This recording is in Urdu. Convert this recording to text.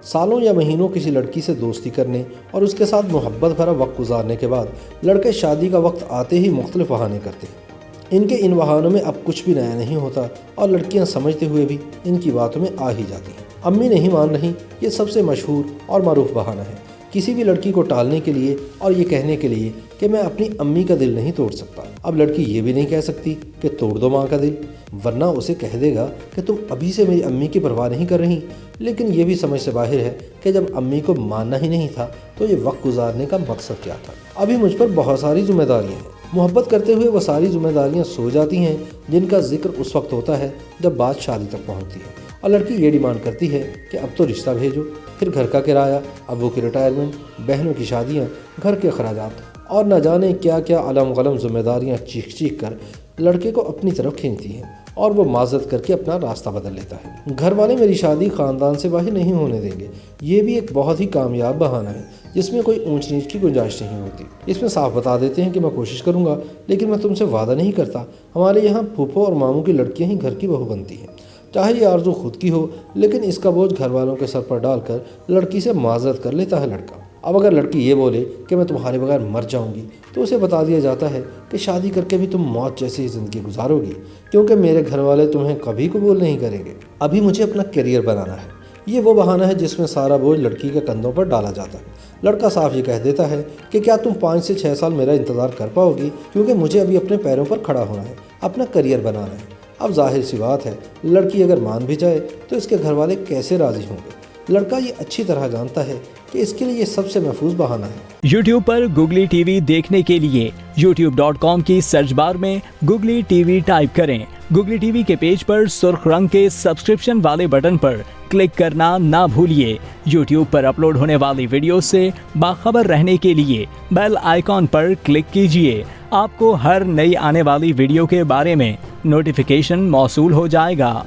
سالوں یا مہینوں کسی لڑکی سے دوستی کرنے اور اس کے ساتھ محبت بھرا وقت گزارنے کے بعد لڑکے شادی کا وقت آتے ہی مختلف بہانے کرتے ہیں۔ ان کے ان بہانوں میں اب کچھ بھی نیا نہیں ہوتا اور لڑکیاں سمجھتے ہوئے بھی ان کی باتوں میں آ ہی جاتی ہیں۔ امی نہیں مان رہی، یہ سب سے مشہور اور معروف بہانہ ہے کسی بھی لڑکی کو ٹالنے کے لیے اور یہ کہنے کے لیے کہ میں اپنی امی کا دل نہیں توڑ سکتا۔ اب لڑکی یہ بھی نہیں کہہ سکتی کہ توڑ دو ماں کا دل، ورنہ اسے کہہ دے گا کہ تم ابھی سے میری امی کی پرواہ نہیں کر رہی۔ لیکن یہ بھی سمجھ سے باہر ہے کہ جب امی کو ماننا ہی نہیں تھا تو یہ وقت گزارنے کا مقصد کیا تھا۔ ابھی مجھ پر بہت ساری ذمہ داریاں ہیں۔ محبت کرتے ہوئے وہ ساری ذمہ داریاں سو جاتی ہیں جن کا ذکر اس وقت ہوتا ہے جب بات شادی تک پہنچتی ہے، اور لڑکی یہ ڈیمانڈ کرتی ہے کہ اب تو رشتہ بھیجو، پھر گھر کا کرایہ، ابو کی ریٹائرمنٹ، بہنوں کی شادیاں، گھر کے اخراجات اور نہ جانے کیا کیا علم غلم ذمہ داریاں چیخ چیخ کر لڑکے کو اپنی طرف کھینچتی ہیں اور وہ معذرت کر کے اپنا راستہ بدل لیتا ہے۔ گھر والے میری شادی خاندان سے باہر نہیں ہونے دیں گے، یہ بھی ایک بہت ہی کامیاب بہانہ ہے جس میں کوئی اونچ نیچ کی گنجائش نہیں ہوتی۔ اس میں صاف بتا دیتے ہیں کہ میں کوشش کروں گا لیکن میں تم سے وعدہ نہیں کرتا۔ ہمارے یہاں پھوپھو اور ماموں کی لڑکیاں ہی گھر کی بہو بنتی ہیں، چاہے یہ آرزو خود کی ہو، لیکن اس کا بوجھ گھر والوں کے سر پر ڈال کر لڑکی سے معذرت کر لیتا ہے لڑکا۔ اب اگر لڑکی یہ بولے کہ میں تمہارے بغیر مر جاؤں گی تو اسے بتا دیا جاتا ہے کہ شادی کر کے بھی تم موت جیسی زندگی گزارو گی، کیونکہ میرے گھر والے تمہیں کبھی قبول نہیں کریں گے، ابھی مجھے اپنا کیریئر بنانا ہے۔ یہ وہ بہانہ ہے جس میں سارا بوجھ لڑکی کے کندھوں پر ڈالا جاتا ہے۔ لڑکا صاف یہ کہہ دیتا ہے کہ کیا تم 5 سے 6 سال میرا انتظار کر پاؤ گی، کیونکہ مجھے ابھی اپنے پیروں پر کھڑا ہونا ہے، اپنا کیریئر بنانا ہے۔ اب ظاہر سی بات ہے، لڑکی اگر مان بھی جائے تو اس کے گھر والے کیسے راضی ہوں گے؟ لڑکا یہ اچھی طرح جانتا ہے کہ اس کے لیے یہ سب سے محفوظ بہانہ ہے۔ YouTube پر گوگلی ٹی وی دیکھنے کے لیے youtube.com کی سرچ بار میں گوگلی ٹی وی ٹائپ کریں۔ گوگلی ٹی وی کے پیج پر سرخ رنگ کے سبسکرپشن والے بٹن پر کلک کرنا نہ بھولیے۔ YouTube پر اپلوڈ ہونے والی ویڈیو سے باخبر رہنے کے لیے بیل آئیکن پر کلک کیجیے۔ آپ کو ہر نئی آنے والی ویڈیو کے بارے میں نوٹیفیکیشن موصول ہو جائے گا۔